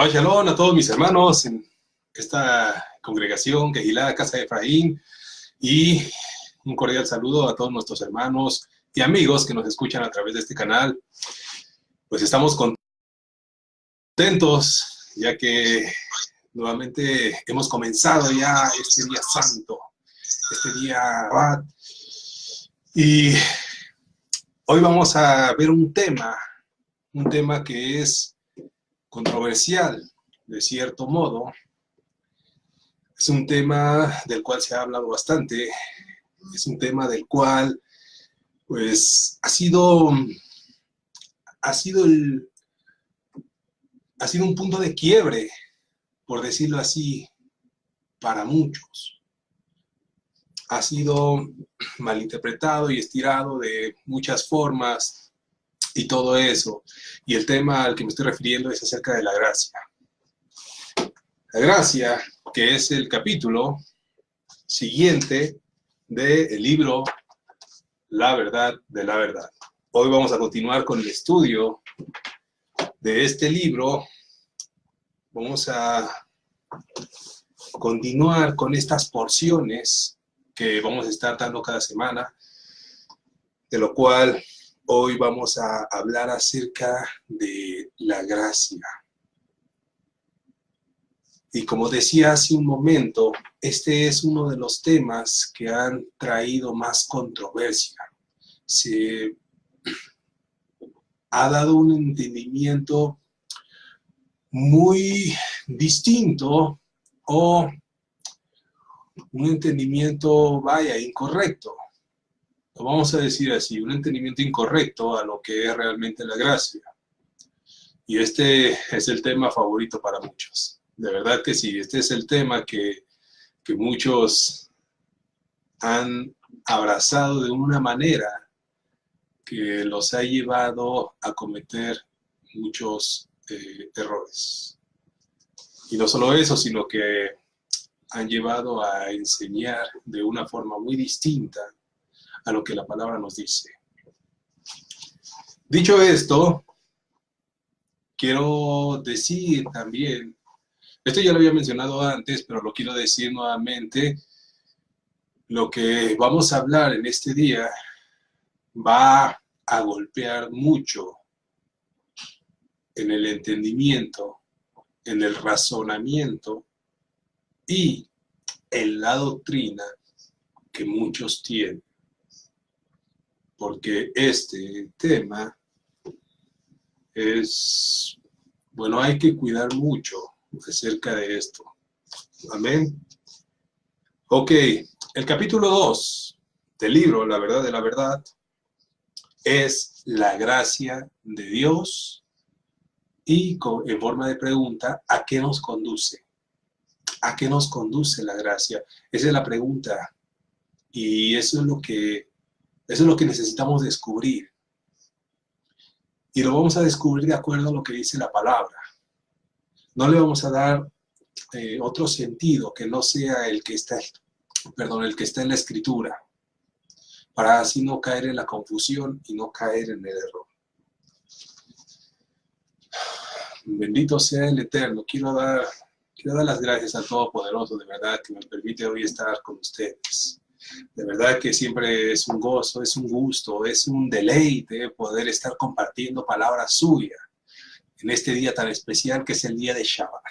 Shabbat Shalom a todos mis hermanos en esta congregación Kehilá, Casa de Efraín, y un cordial saludo a todos nuestros hermanos y amigos que nos escuchan a través de este canal. Pues estamos contentos, ya que nuevamente hemos comenzado ya este día santo, este día Shabbat, y hoy vamos a ver un tema que es controversial, de cierto modo. Es un tema del cual se ha hablado bastante, es un tema del cual, pues, ha sido un punto de quiebre, por decirlo así, para muchos. Ha sido malinterpretado y estirado de muchas formas y todo eso. Y el tema al que me estoy refiriendo es acerca de la gracia. La gracia, que es el capítulo siguiente del libro La Verdad de la Verdad. Hoy vamos a continuar con el estudio de este libro. Vamos a continuar con estas porciones que vamos a estar dando cada semana, de lo cual hoy vamos a hablar acerca de la gracia. Y como decía hace un momento, este es uno de los temas que han traído más controversia. Se ha dado un entendimiento muy distinto, o un entendimiento, incorrecto. Lo vamos a decir así, un entendimiento incorrecto a lo que es realmente la gracia. Y este es el tema favorito para muchos. De verdad que sí, este es el tema que muchos han abrazado de una manera que los ha llevado a cometer muchos errores. Y no solo eso, sino que han llevado a enseñar de una forma muy distinta a lo que la palabra nos dice. Dicho esto, quiero decir también, esto ya lo había mencionado antes, pero lo quiero decir nuevamente, lo que vamos a hablar en este día va a golpear mucho en el entendimiento, en el razonamiento y en la doctrina que muchos tienen. Porque este tema es, bueno, hay que cuidar mucho acerca de esto. Amén. Ok, el capítulo 2 del libro La Verdad de la Verdad es la gracia de Dios, y en forma de pregunta, ¿a qué nos conduce? ¿A qué nos conduce la gracia? Esa es la pregunta, y eso es lo que necesitamos descubrir. Y lo vamos a descubrir de acuerdo a lo que dice la palabra. No le vamos a dar otro sentido que no sea el que está en la Escritura, para así no caer en la confusión y no caer en el error. Bendito sea el Eterno. Quiero dar las gracias al Todopoderoso, de verdad, que me permite hoy estar con ustedes. De verdad que siempre es un gozo, es un gusto, es un deleite poder estar compartiendo palabra suya en este día tan especial que es el día de Shabbat.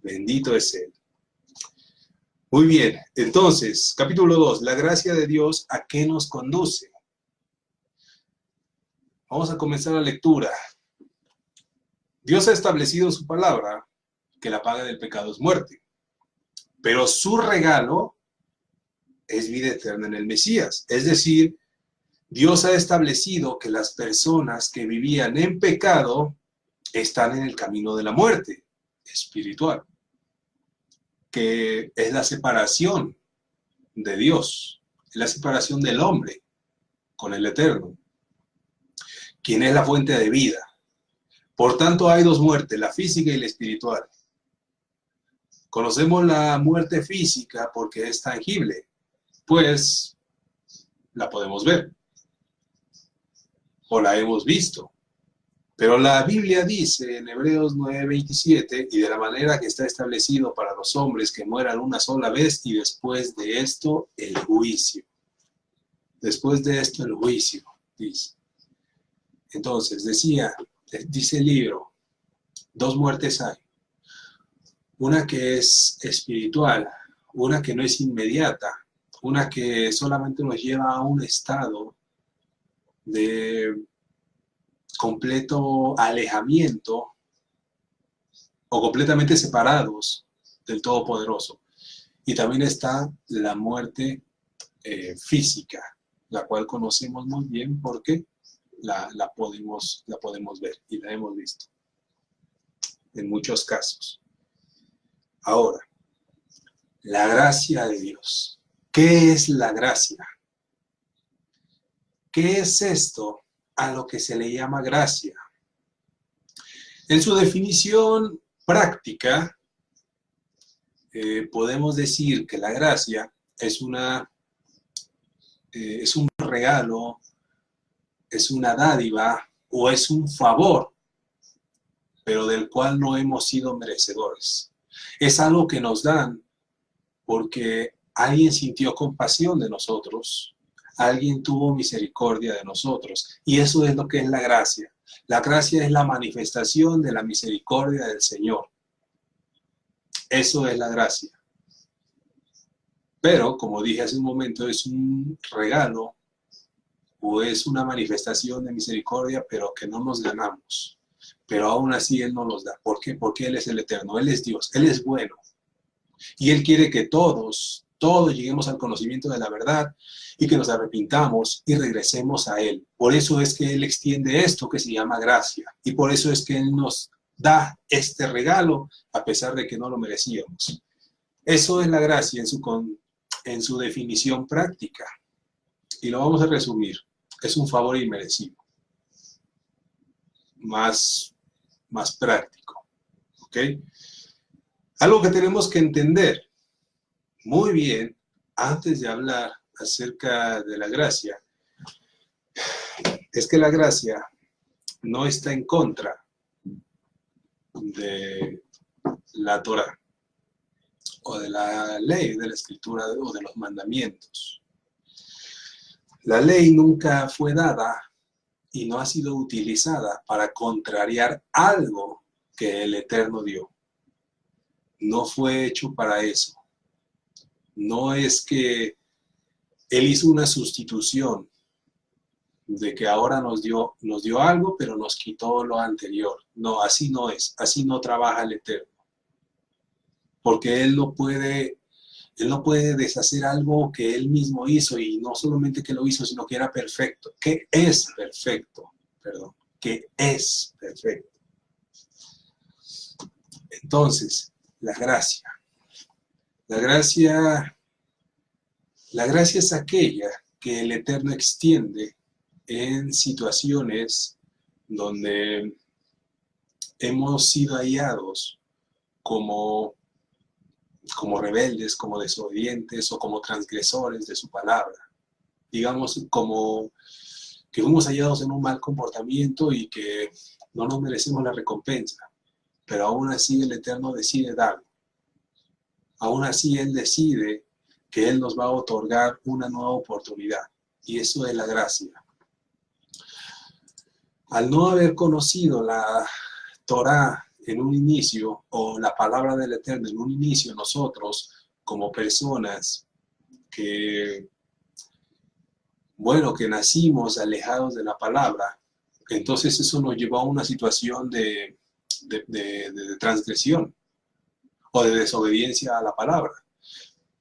Bendito es Él. Muy bien, entonces, capítulo 2, la gracia de Dios, ¿a qué nos conduce? Vamos a comenzar la lectura. Dios ha establecido en su palabra que la paga del pecado es muerte, pero su regalo es vida eterna en el Mesías. Es decir, Dios ha establecido que las personas que vivían en pecado están en el camino de la muerte espiritual, que es la separación de Dios, es la separación del hombre con el Eterno, quien es la fuente de vida. Por tanto, hay dos muertes, la física y la espiritual. Conocemos la muerte física porque es tangible, pues la podemos ver o la hemos visto, Pero la Biblia dice en Hebreos 9:27, y de la manera que está establecido para los hombres que mueran una sola vez y después de esto el juicio. Después de esto el juicio, dice. Entonces, dice el libro, dos muertes hay. Una que es espiritual, una que no es inmediata, una que solamente nos lleva a un estado de completo alejamiento o completamente separados del Todopoderoso. Y también está la muerte física, la cual conocemos muy bien porque la podemos ver y la hemos visto en muchos casos. Ahora, la gracia de Dios. ¿Qué es la gracia? ¿Qué es esto a lo que se le llama gracia? En su definición práctica, podemos decir que la gracia es un regalo, es una dádiva o es un favor, pero del cual no hemos sido merecedores. Es algo que nos dan porque alguien sintió compasión de nosotros, alguien tuvo misericordia de nosotros, y eso es lo que es la gracia. La gracia es la manifestación de la misericordia del Señor. Eso es la gracia. Pero, como dije hace un momento, es un regalo o es una manifestación de misericordia, pero que no nos ganamos. Pero aún así Él nos los da. ¿Por qué? Porque Él es el Eterno, Él es Dios, Él es bueno. Y Él quiere que todos lleguemos al conocimiento de la verdad y que nos arrepintamos y regresemos a Él. Por eso es que Él extiende esto que se llama gracia. Y por eso es que Él nos da este regalo a pesar de que no lo merecíamos. Eso es la gracia en su definición práctica. Y lo vamos a resumir. Es un favor inmerecido. Más práctico. ¿Ok? Algo que tenemos que entender muy bien antes de hablar acerca de la gracia es que la gracia no está en contra de la Torá o de la ley, de la escritura o de los mandamientos. La ley nunca fue dada y no ha sido utilizada para contrariar algo que el Eterno dio. No fue hecho para eso. No es que Él hizo una sustitución de que ahora nos dio algo, pero nos quitó lo anterior. No, así no es. Así no trabaja el Eterno. Porque Él no puede deshacer algo que Él mismo hizo, y no solamente que lo hizo, sino que era perfecto. Que es perfecto. Que es perfecto. Entonces, la gracia. La gracia es aquella que el Eterno extiende en situaciones donde hemos sido hallados como rebeldes, como desobedientes o como transgresores de su palabra. Digamos, como que fuimos hallados en un mal comportamiento y que no nos merecemos la recompensa. Pero aún así el Eterno decide darlo. Aún así Él decide que Él nos va a otorgar una nueva oportunidad. Y eso es la gracia. Al no haber conocido la Torá en un inicio, o la palabra del Eterno en un inicio, nosotros como personas que nacimos alejados de la palabra, entonces eso nos llevó a una situación de transgresión o de desobediencia a la palabra.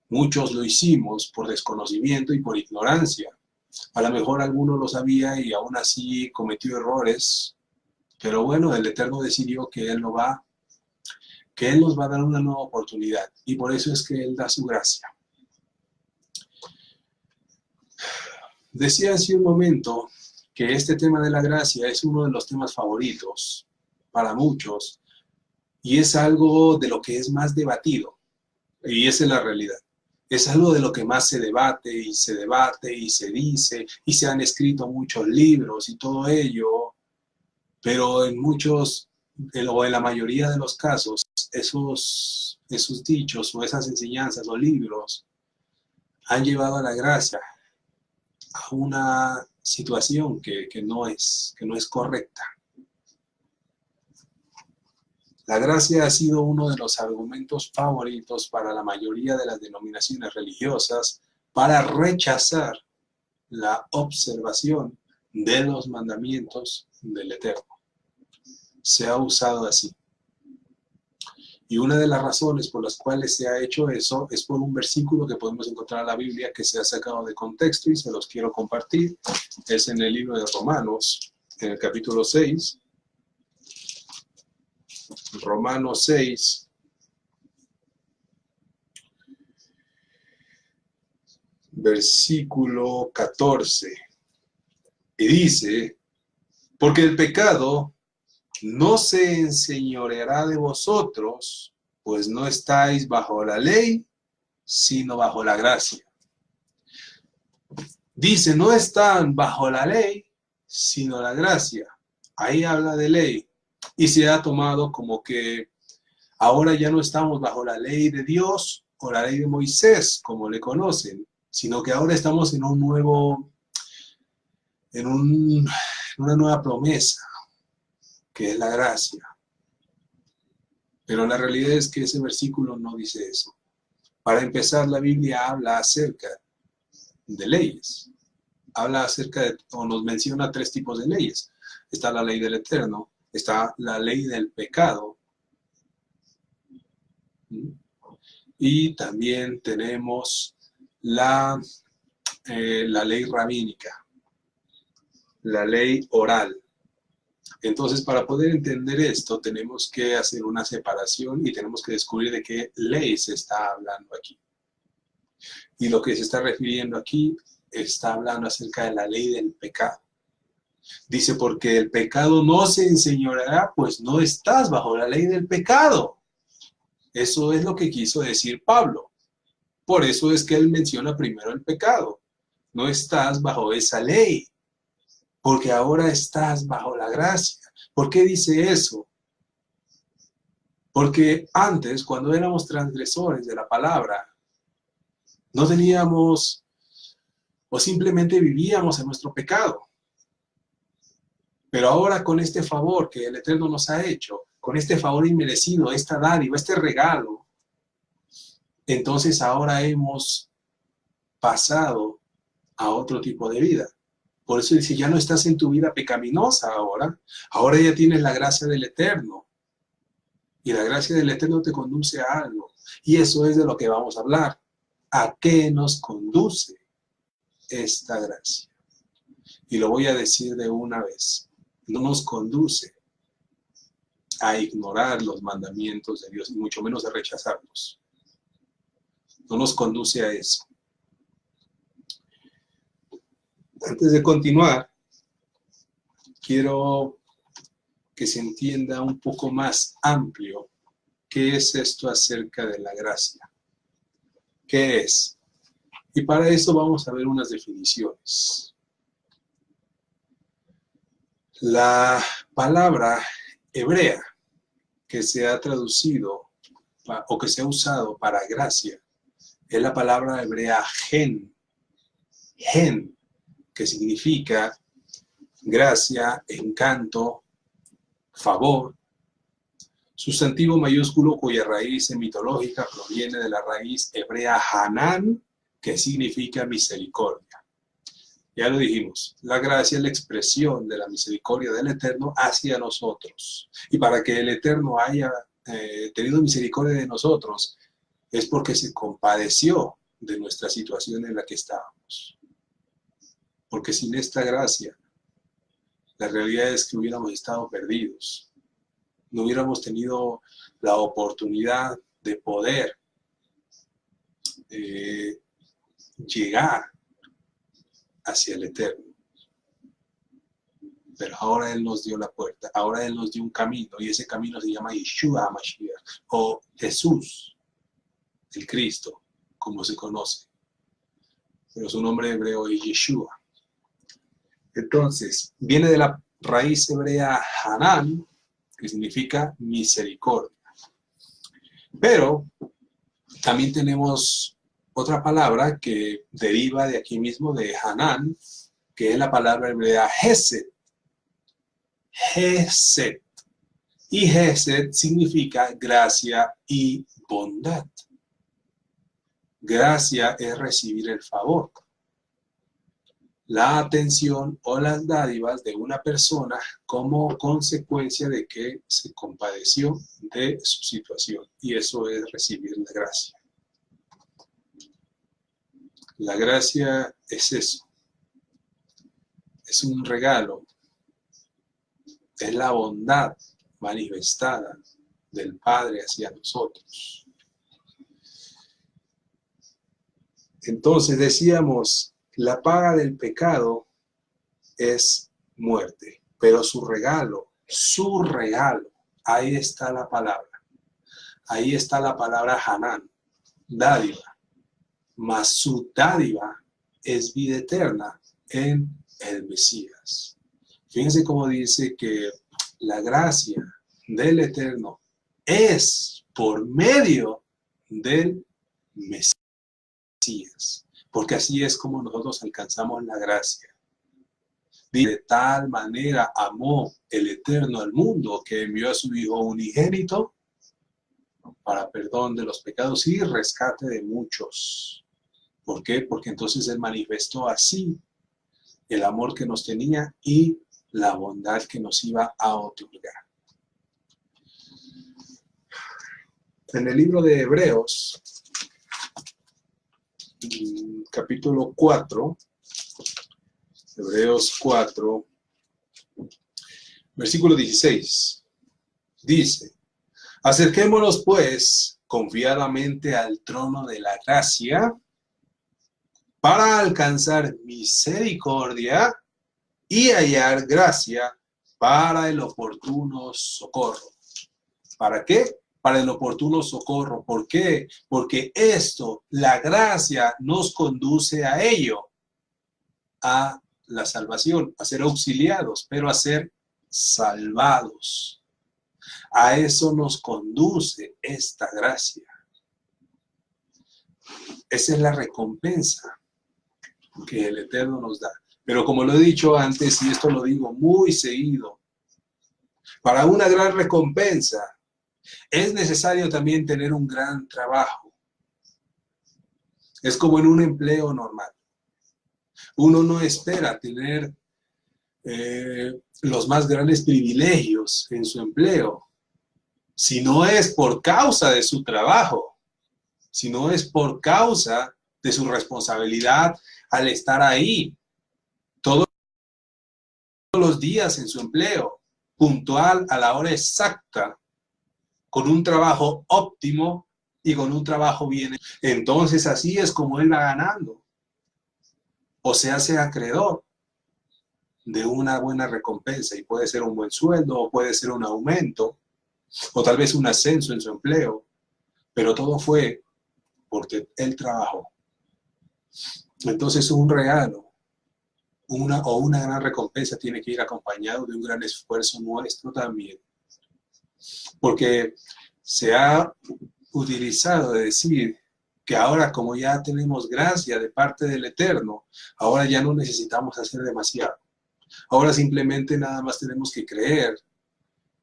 Muchos lo hicimos por desconocimiento y por ignorancia. A lo mejor alguno lo sabía y aún así cometió errores, pero bueno, el Eterno decidió que Él nos va a dar una nueva oportunidad, y por eso es que Él da su gracia. Decía hace un momento que este tema de la gracia es uno de los temas favoritos para muchos, y es algo de lo que es más debatido, y esa es la realidad. Es algo de lo que más se debate y se dice, y se han escrito muchos libros y todo ello, Pero en muchos, o en la mayoría de los casos, esos dichos o esas enseñanzas o libros han llevado a la gracia a una situación que no es correcta. La gracia ha sido uno de los argumentos favoritos para la mayoría de las denominaciones religiosas para rechazar la observación de los mandamientos del Eterno. Se ha usado así. Y una de las razones por las cuales se ha hecho eso es por un versículo que podemos encontrar en la Biblia que se ha sacado de contexto y se los quiero compartir. Es en el libro de Romanos, en el capítulo 6. Romanos 6. Versículo 14. Y dice, porque el pecado no se enseñoreará de vosotros, pues no estáis bajo la ley, sino bajo la gracia. Dice, no están bajo la ley, sino la gracia. Ahí habla de ley. Y se ha tomado como que ahora ya no estamos bajo la ley de Dios o la ley de Moisés, como le conocen, sino que ahora estamos en una nueva promesa, que es la gracia. Pero la realidad es que ese versículo no dice eso. Para empezar, la Biblia habla acerca de leyes. Habla acerca de, o nos menciona 3 tipos de leyes. Está la ley del Eterno, está la ley del pecado, y también tenemos la ley rabínica, la ley oral. Entonces, para poder entender esto, tenemos que hacer una separación y tenemos que descubrir de qué ley se está hablando aquí. Y lo que se está refiriendo aquí está hablando acerca de la ley del pecado. Dice, porque el pecado no se enseñoreará, pues no estás bajo la ley del pecado. Eso es lo que quiso decir Pablo. Por eso es que él menciona primero el pecado. No estás bajo esa ley, porque ahora estás bajo la gracia. ¿Por qué dice eso? Porque antes, cuando éramos transgresores de la palabra, no teníamos o simplemente vivíamos en nuestro pecado. Pero ahora con este favor que el Eterno nos ha hecho, con este favor inmerecido, esta dádiva, este regalo, entonces ahora hemos pasado a otro tipo de vida. Por eso dice, ya no estás en tu vida pecaminosa ahora ya tienes la gracia del Eterno. Y la gracia del Eterno te conduce a algo. Y eso es de lo que vamos a hablar. ¿A qué nos conduce esta gracia? Y lo voy a decir de una vez. No nos conduce a ignorar los mandamientos de Dios, y mucho menos a rechazarlos. No nos conduce a eso. Antes de continuar, quiero que se entienda un poco más amplio qué es esto acerca de la gracia. ¿Qué es? Y para eso vamos a ver unas definiciones. La palabra hebrea que se ha traducido o que se ha usado para gracia es la palabra hebrea gen, que significa gracia, encanto, favor, sustantivo mayúsculo cuya raíz mitológica proviene de la raíz hebrea Hanan, que significa misericordia. Ya lo dijimos, la gracia es la expresión de la misericordia del Eterno hacia nosotros. Y para que el Eterno haya tenido misericordia de nosotros, es porque se compadeció de nuestra situación en la que estábamos. Porque sin esta gracia, la realidad es que hubiéramos estado perdidos. No hubiéramos tenido la oportunidad de poder llegar hacia el Eterno. Pero ahora Él nos dio la puerta, ahora Él nos dio un camino, y ese camino se llama Yeshua HaMashiach, o Jesús, el Cristo, como se conoce. Pero su nombre hebreo es Yeshua. Entonces, viene de la raíz hebrea Hanan, que significa misericordia. Pero también tenemos otra palabra que deriva de aquí mismo, de Hanan, que es la palabra hebrea Hesed. Hesed. Y Hesed significa gracia y bondad. Gracia es recibir el favor, la atención o las dádivas de una persona como consecuencia de que se compadeció de su situación. Y eso es recibir la gracia. La gracia es eso. Es un regalo. Es la bondad manifestada del Padre hacia nosotros. Entonces decíamos, la paga del pecado es muerte, pero su regalo, ahí está la palabra. Ahí está la palabra Hanan, dádiva. Mas su dádiva es vida eterna en el Mesías. Fíjense cómo dice que la gracia del Eterno es por medio del Mesías. Porque así es como nosotros alcanzamos la gracia. De tal manera amó el Eterno al mundo que envió a su Hijo unigénito para perdón de los pecados y rescate de muchos. ¿Por qué? Porque entonces Él manifestó así el amor que nos tenía y la bondad que nos iba a otorgar. En el libro de Hebreos, capítulo 4, Hebreos 4, versículo 16, dice: acerquémonos pues confiadamente al trono de la gracia para alcanzar misericordia y hallar gracia para el oportuno socorro. ¿Para qué? Para el oportuno socorro. ¿Por qué? Porque esto, la gracia, nos conduce a ello, a la salvación, a ser auxiliados, pero a ser salvados. A eso nos conduce esta gracia. Esa es la recompensa que el Eterno nos da. Pero como lo he dicho antes, y esto lo digo muy seguido, para una gran recompensa es necesario también tener un gran trabajo. Es como en un empleo normal. Uno no espera tener los más grandes privilegios en su empleo, si no es por causa de su trabajo, si no es por causa de su responsabilidad al estar ahí todos los días en su empleo, puntual a la hora exacta, con un trabajo óptimo y con un trabajo bien. Entonces así es como él va ganando, o se hace acreedor de una buena recompensa, y puede ser un buen sueldo, o puede ser un aumento, o tal vez un ascenso en su empleo, pero todo fue porque él trabajó. Entonces un regalo, una gran recompensa tiene que ir acompañado de un gran esfuerzo nuestro también. Porque se ha utilizado de decir que ahora, como ya tenemos gracia de parte del Eterno, ahora ya no necesitamos hacer demasiado. Ahora simplemente nada más tenemos que creer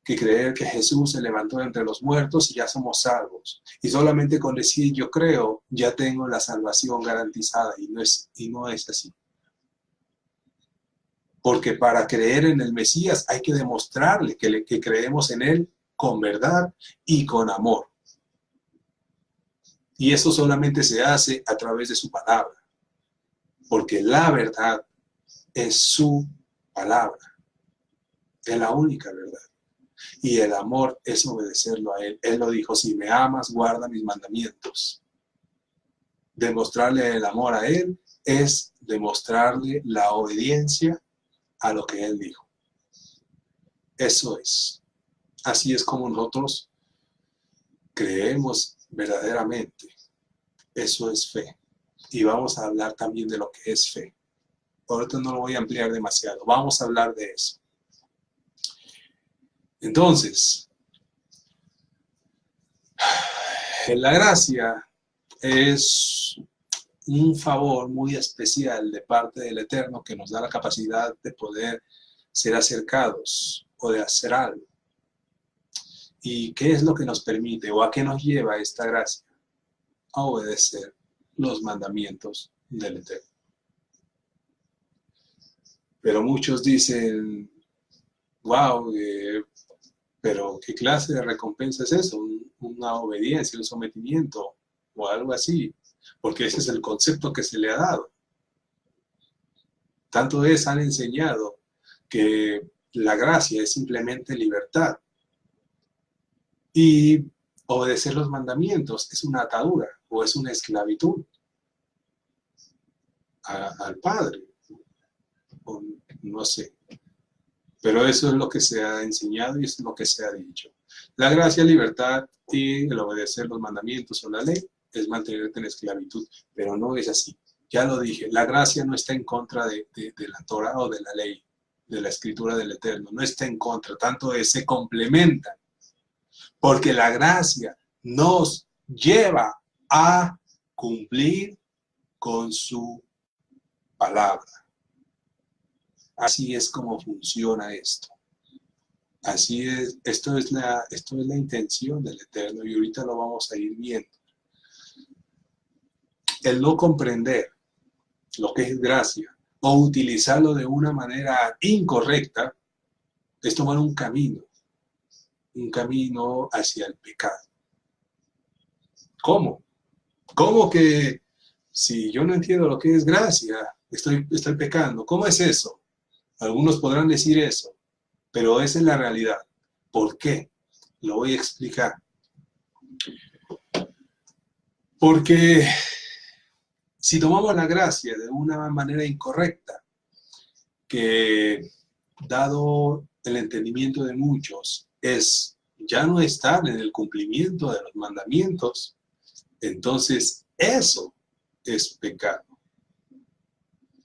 que Jesús se levantó de entre los muertos y ya somos salvos. Y solamente con decir yo creo, ya tengo la salvación garantizada, y no es así. Porque para creer en el Mesías hay que demostrarle que creemos en Él con verdad y con amor. Y eso solamente se hace a través de su palabra. Porque la verdad es su palabra. Es la única verdad. Y el amor es obedecerlo a Él. Él lo dijo: si me amas, guarda mis mandamientos. Demostrarle el amor a Él es demostrarle la obediencia a lo que Él dijo. Eso es. Así es como nosotros creemos verdaderamente. Eso es fe. Y vamos a hablar también de lo que es fe. Ahorita no lo voy a ampliar demasiado. Vamos a hablar de eso. Entonces, la gracia es un favor muy especial de parte del Eterno que nos da la capacidad de poder ser acercados o de hacer algo. ¿Y qué es lo que nos permite o a qué nos lleva esta gracia? A obedecer los mandamientos del Eterno. Pero muchos dicen, wow, pero ¿qué clase de recompensa es eso? Una obediencia, un sometimiento o algo así, porque ese es el concepto que se le ha dado. Tanto han enseñado que la gracia es simplemente libertad y obedecer los mandamientos es una atadura o es una esclavitud al Padre, o no sé. Pero eso es lo que se ha enseñado y es lo que se ha dicho. La gracia, libertad y el obedecer los mandamientos o la ley es mantenerte en esclavitud, pero no es así. Ya lo dije, la gracia no está en contra de la Torah o de la ley, de la escritura del Eterno, no está en contra, tanto se complementan, porque la gracia nos lleva a cumplir con su palabra. Así es como funciona esto. Así es, esto es la intención del Eterno y ahorita lo vamos a ir viendo. El no comprender lo que es gracia o utilizarlo de una manera incorrecta es tomar un camino hacia el pecado. ¿Cómo? ¿Cómo que si yo no entiendo lo que es gracia, estoy pecando? ¿Cómo es eso? Algunos podrán decir eso, pero esa es la realidad. ¿Por qué? Lo voy a explicar. Porque si tomamos la gracia de una manera incorrecta, que dado el entendimiento de muchos, es ya no estar en el cumplimiento de los mandamientos, entonces eso es pecado.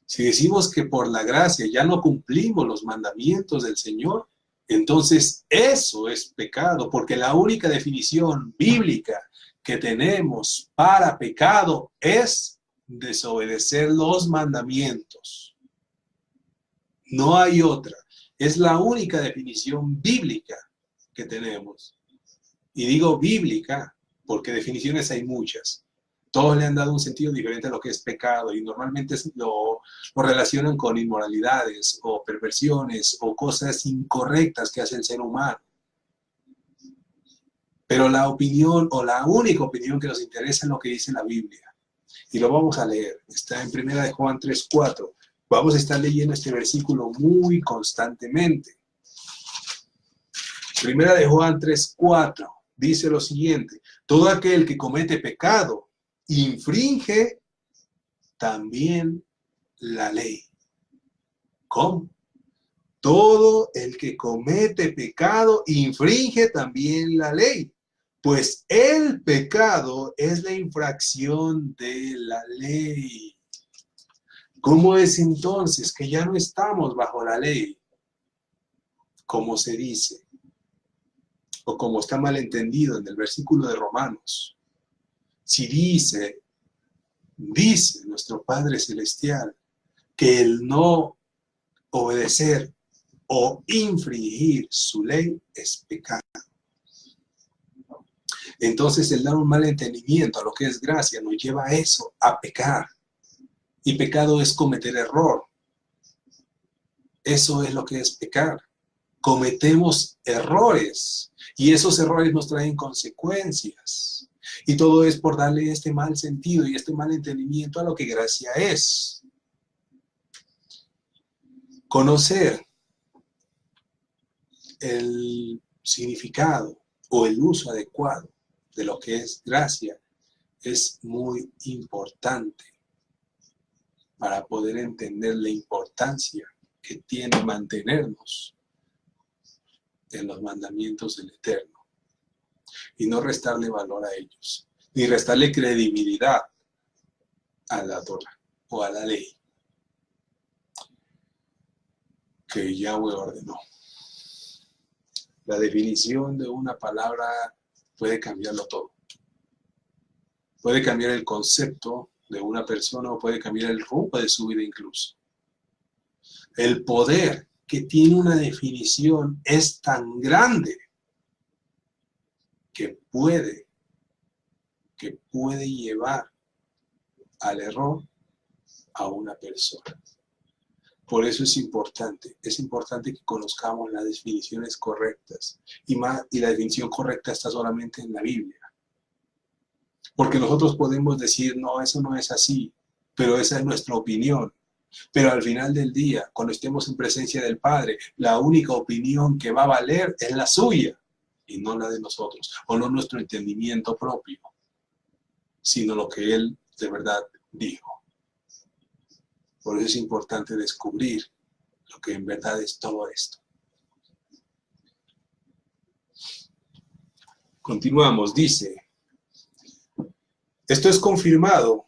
Si decimos que por la gracia ya no cumplimos los mandamientos del Señor, entonces eso es pecado, porque la única definición bíblica que tenemos para pecado es desobedecer los mandamientos. No hay otra. Es la única definición bíblica que tenemos. Y digo bíblica porque definiciones hay muchas. Todos le han dado un sentido diferente a lo que es pecado y normalmente lo relacionan con inmoralidades o perversiones o cosas incorrectas que hace el ser humano. Pero la opinión o la única opinión que nos interesa es lo que dice la Biblia. Y lo vamos a leer. Está en 1 Juan 3:4. Vamos a estar leyendo este versículo muy constantemente. 1 Juan 3:4 dice lo siguiente: todo aquel que comete pecado infringe también la ley. ¿Cómo? Todo el que comete pecado infringe también la ley, pues el pecado es la infracción de la ley. ¿Cómo es entonces que ya no estamos bajo la ley? Como se dice, o como está mal entendido en el versículo de Romanos. Si dice nuestro Padre Celestial que el no obedecer o infringir su ley es pecado. Entonces el dar un mal entendimiento a lo que es gracia nos lleva a eso, a pecar. Y pecado es cometer error. Eso es lo que es pecar. Cometemos errores y esos errores nos traen consecuencias. Y todo es por darle este mal sentido y este mal entendimiento a lo que gracia es. Conocer el significado o el uso adecuado de lo que es gracia es muy importante para poder entender la importancia que tiene mantenernos en los mandamientos del Eterno y no restarle valor a ellos, ni restarle credibilidad a la Torah o a la ley que Yahweh ordenó. La definición de una palabra puede cambiarlo todo. Puede cambiar el concepto de una persona o puede cambiar el rumbo de su vida incluso. El poder que tiene una definición es tan grande que puede llevar al error a una persona. Por eso es importante que conozcamos las definiciones correctas. Y la definición correcta está solamente en la Biblia. Porque nosotros podemos decir, no, eso no es así, pero esa es nuestra opinión. Pero al final del día, cuando estemos en presencia del Padre, la única opinión que va a valer es la suya y no la de nosotros, o no nuestro entendimiento propio, sino lo que Él de verdad dijo. Por eso es importante descubrir lo que en verdad es todo esto. Continuamos, dice, esto es confirmado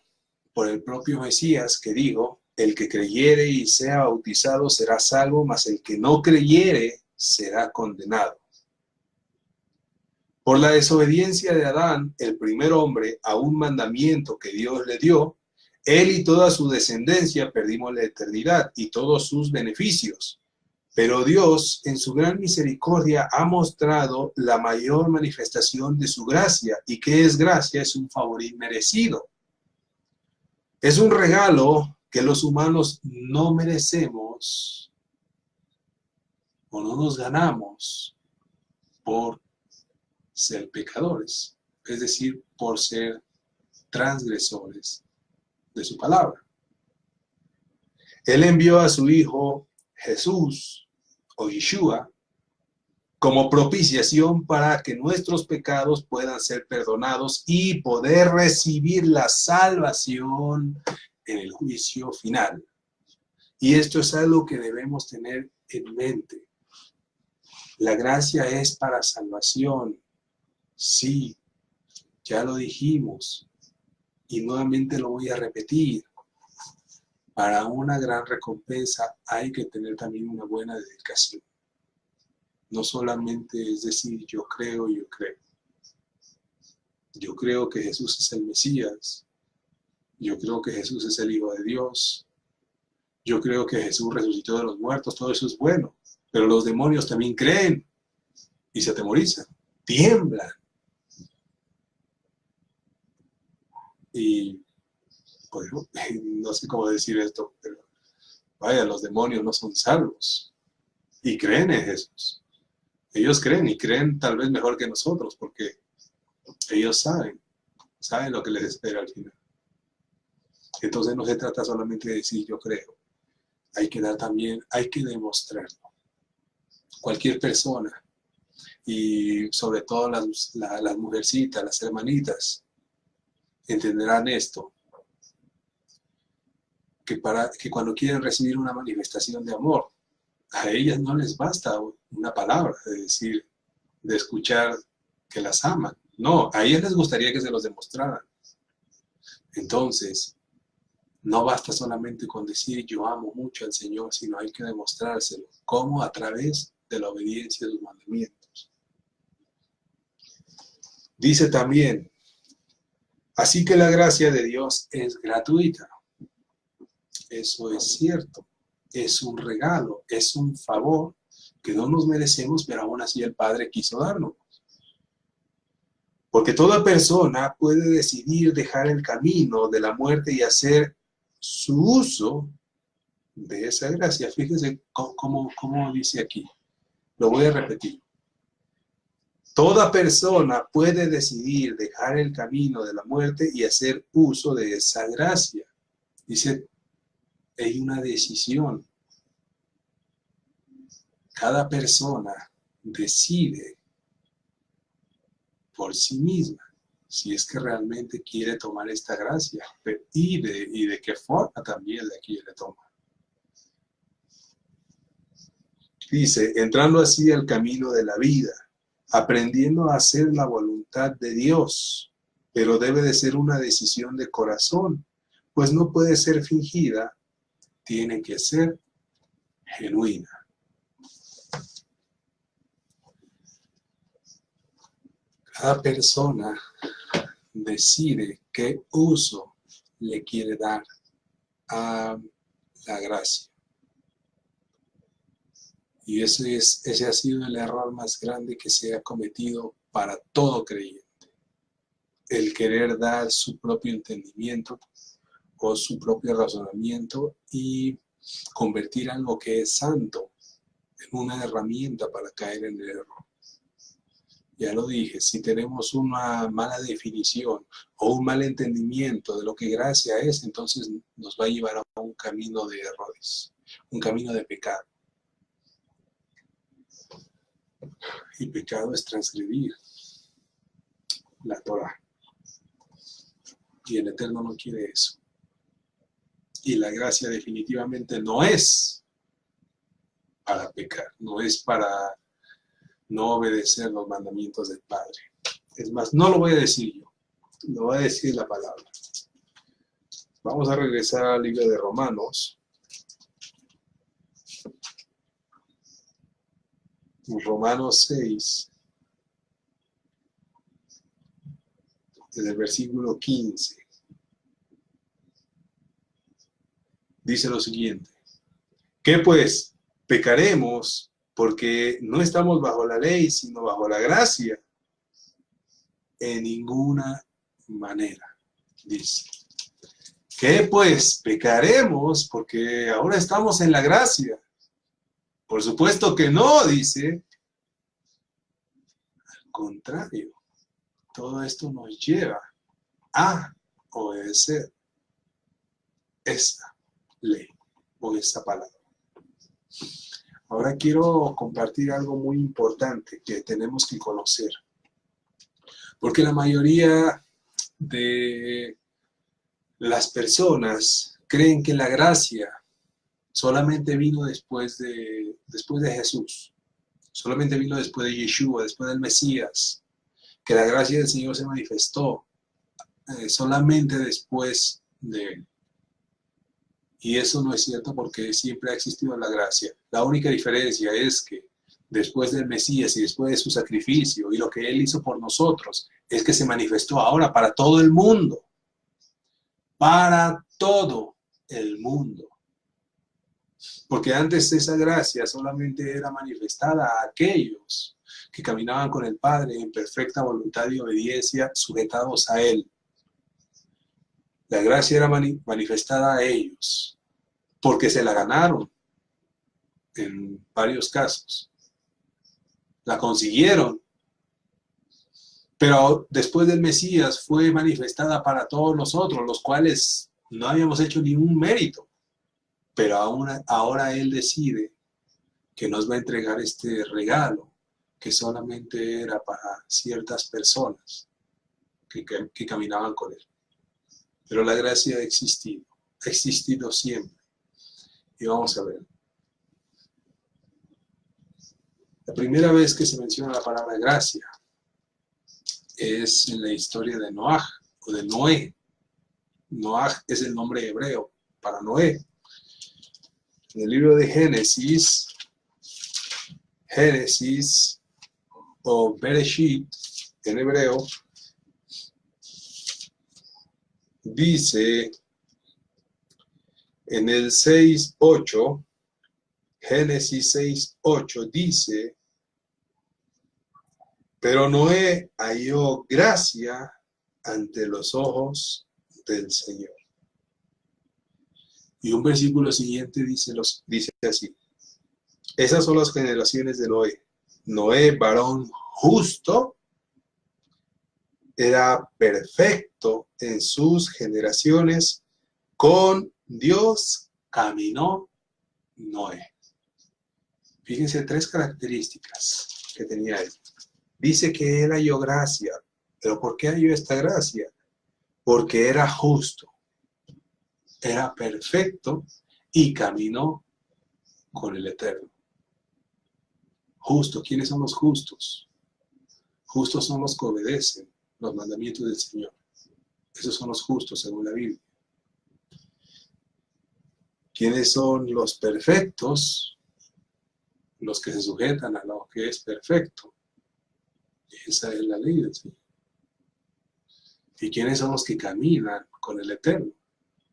por el propio Mesías que dijo, el que creyere y sea bautizado será salvo, mas el que no creyere será condenado. Por la desobediencia de Adán, el primer hombre, a un mandamiento que Dios le dio, él y toda su descendencia perdimos la eternidad y todos sus beneficios. Pero Dios, en su gran misericordia, ha mostrado la mayor manifestación de su gracia. ¿Y qué es gracia? Es un favor inmerecido. Es un regalo que los humanos no merecemos o no nos ganamos por ser pecadores, es decir, por ser transgresores de su palabra. Él envió a su Hijo Jesús, o Yeshua, como propiciación para que nuestros pecados puedan ser perdonados y poder recibir la salvación en el juicio final. Y esto es algo que debemos tener en mente. La gracia es para salvación. Sí, ya lo dijimos. Y nuevamente lo voy a repetir. Para una gran recompensa hay que tener también una buena dedicación. No solamente es decir, yo creo. Yo creo que Jesús es el Mesías. Yo creo que Jesús es el Hijo de Dios. Yo creo que Jesús resucitó de los muertos. Todo eso es bueno. Pero los demonios también creen y se atemorizan, tiemblan. Y pues, no sé cómo decir esto, pero vaya, los demonios no son salvos y creen en Jesús. Ellos creen y creen tal vez mejor que nosotros porque ellos saben lo que les espera al final. Entonces no se trata solamente de decir yo creo, hay que dar también, hay que demostrarlo. Cualquier persona, y sobre todo las mujercitas, las hermanitas, entenderán esto, que cuando quieren recibir una manifestación de amor, a ellas no les basta una palabra, de decir, de escuchar que las aman. No, a ellas les gustaría que se los demostraran. Entonces, no basta solamente con decir yo amo mucho al Señor, sino hay que demostrárselo. ¿Cómo? A través de la obediencia a sus mandamientos. Dice también, así que la gracia de Dios es gratuita. Eso es cierto. Es un regalo, es un favor que no nos merecemos, pero aún así el Padre quiso darnos. Porque toda persona puede decidir dejar el camino de la muerte y hacer su uso de esa gracia. Fíjense cómo dice aquí. Lo voy a repetir. Toda persona puede decidir dejar el camino de la muerte y hacer uso de esa gracia. Dice, hay una decisión. Cada persona decide por sí misma si es que realmente quiere tomar esta gracia y de qué forma también la quiere tomar. Dice, entrando así al camino de la vida, aprendiendo a hacer la voluntad de Dios, pero debe de ser una decisión de corazón, pues no puede ser fingida, tiene que ser genuina. Cada persona decide qué uso le quiere dar a la gracia. Y ese ha sido el error más grande que se ha cometido para todo creyente. El querer dar su propio entendimiento o su propio razonamiento y convertir algo que es santo en una herramienta para caer en el error. Ya lo dije, si tenemos una mala definición o un mal entendimiento de lo que gracia es, entonces nos va a llevar a un camino de errores, un camino de pecado. Y pecado es transgredir la Torah. Y el Eterno no quiere eso. Y la gracia definitivamente no es para pecar, no es para no obedecer los mandamientos del Padre. Es más, no lo voy a decir yo, lo voy a decir la palabra. Vamos a regresar al libro de Romanos. Romanos 6, desde el versículo 15. Dice lo siguiente: ¿qué pues? ¿Pecaremos porque no estamos bajo la ley, sino bajo la gracia? En ninguna manera, dice. ¿Qué pues? ¿Pecaremos porque ahora estamos en la gracia? Por supuesto que no, dice. Al contrario, todo esto nos lleva a obedecer esta ley o esta palabra. Ahora quiero compartir algo muy importante que tenemos que conocer. Porque la mayoría de las personas creen que la gracia solamente vino después de Jesús. Solamente vino después de Yeshua, después del Mesías. Que la gracia del Señor se manifestó solamente después de él. Y eso no es cierto porque siempre ha existido la gracia. La única diferencia es que después del Mesías y después de su sacrificio y lo que Él hizo por nosotros, es que se manifestó ahora para todo el mundo. Para todo el mundo. Porque antes esa gracia solamente era manifestada a aquellos que caminaban con el Padre en perfecta voluntad y obediencia, sujetados a Él. La gracia era manifestada a ellos, porque se la ganaron en varios casos. La consiguieron. Pero después del Mesías fue manifestada para todos nosotros, los cuales no habíamos hecho ningún mérito. Pero ahora Él decide que nos va a entregar este regalo que solamente era para ciertas personas que caminaban con Él. Pero la gracia ha existido siempre. Y vamos a ver. La primera vez que se menciona la palabra gracia es en la historia de Noaj o de Noé. Noaj es el nombre hebreo para Noé. En el libro de Génesis o Bereshit en hebreo, dice en el 6:8, Génesis 6:8 dice: pero Noé halló gracia ante los ojos del Señor. Y un versículo siguiente dice así: esas son las generaciones de Noé. Noé, varón justo, era perfecto en sus generaciones, con Dios caminó Noé. Fíjense 3 características que tenía él. Dice que él halló gracia. ¿Pero por qué halló esta gracia? Porque era justo, era perfecto y caminó con el Eterno. Justo, ¿quiénes son los justos? Justos son los que obedecen los mandamientos del Señor. Esos son los justos según la Biblia. ¿Quiénes son los perfectos? Los que se sujetan a lo que es perfecto. Esa es la ley del Señor. ¿Y quiénes son los que caminan con el Eterno?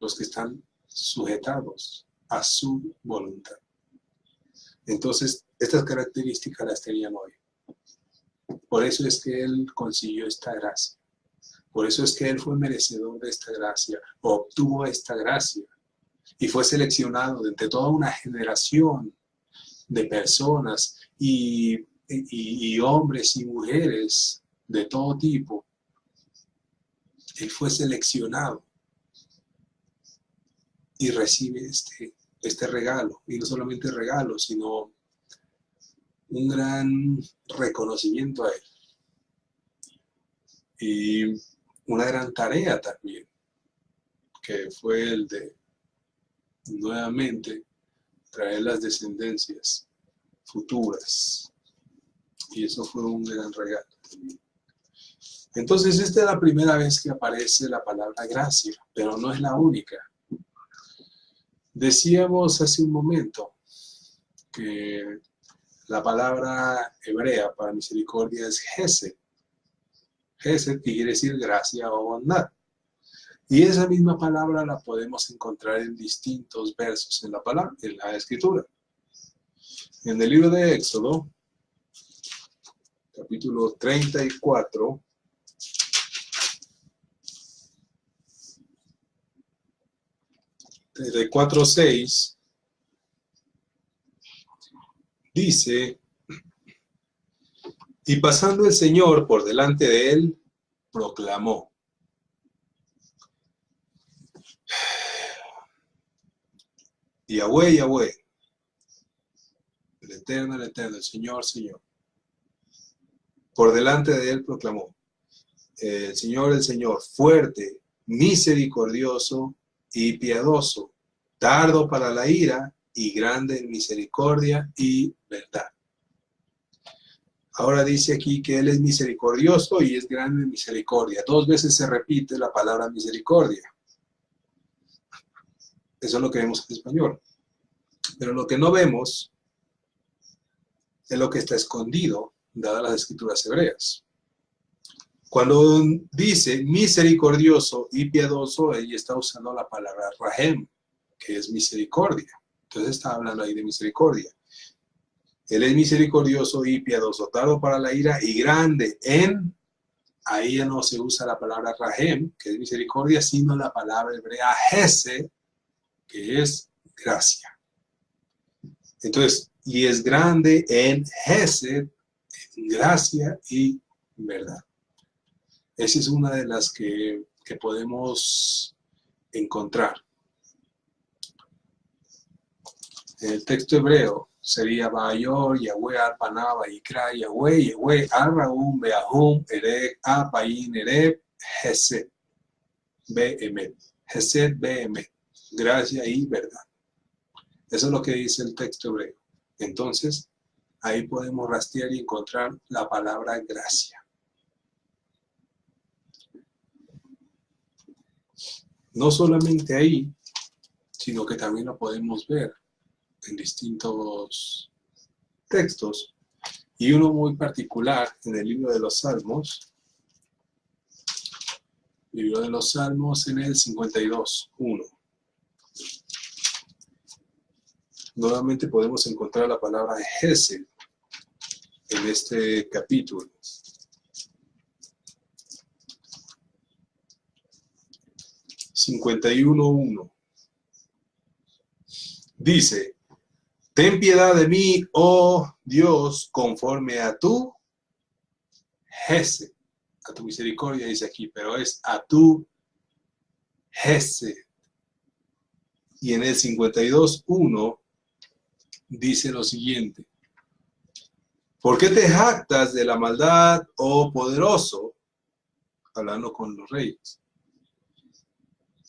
Los que están sujetados a su voluntad. Entonces, estas características las tenían hoy. Por eso es que Él consiguió esta gracia. Por eso es que Él fue merecedor de esta gracia, obtuvo esta gracia y fue seleccionado de entre toda una generación de personas y hombres y mujeres de todo tipo. Él fue seleccionado y recibe este regalo. Y no solamente regalo, sino un gran reconocimiento a Él. Y una gran tarea también, que fue el de nuevamente traer las descendencias futuras. Y eso fue un gran regalo también. Entonces, esta es la primera vez que aparece la palabra gracia, pero no es la única. Decíamos hace un momento que la palabra hebrea para misericordia es Hesed. Hesed, que quiere decir gracia o bondad. Y esa misma palabra la podemos encontrar en distintos versos en la Escritura. En el libro de Éxodo, capítulo 34, de 4:6, dice: y pasando el Señor por delante de él, proclamó: Yahweh, Yahweh, el Eterno, el Señor, Señor. Por delante de él proclamó: el Señor, fuerte, misericordioso y piadoso, tardo para la ira y grande en misericordia y verdad. Ahora dice aquí que Él es misericordioso y es grande en misericordia. 2 veces se repite la palabra misericordia. Eso es lo que vemos en español. Pero lo que no vemos es lo que está escondido, dadas las escrituras hebreas. Cuando dice misericordioso y piadoso, ahí está usando la palabra rahem, que es misericordia. Entonces está hablando ahí de misericordia. Él es misericordioso y piadoso, tardo para la ira y grande en... Ahí ya no se usa la palabra rahem, que es misericordia, sino la palabra hebrea hesed, que es gracia. Entonces, y es grande en hesed, en gracia y verdad. Esa es una de las que podemos encontrar. En el texto hebreo sería Bayor, Yahweh, Al-Paná, Bayikra, Yahweh, Yahweh, Al-Raum, Beahum, Erek, Apayin, Erek, Hesed, Behemet. Hesed, Behemet. Gracia y verdad. Eso es lo que dice el texto hebreo. Entonces, ahí podemos rastrear y encontrar la palabra gracia. No solamente ahí, sino que también lo podemos ver en distintos textos, y uno muy particular en el libro de los Salmos, libro de los Salmos en el 52:1. Nuevamente podemos encontrar la palabra Hesed en este capítulo. 51:1. Dice: ten piedad de mí, oh Dios, conforme a tu Hesed, a tu misericordia, dice aquí, pero es a tu Hesed. Y en el 52:1 dice lo siguiente: ¿por qué te jactas de la maldad, oh poderoso? Hablando con los reyes.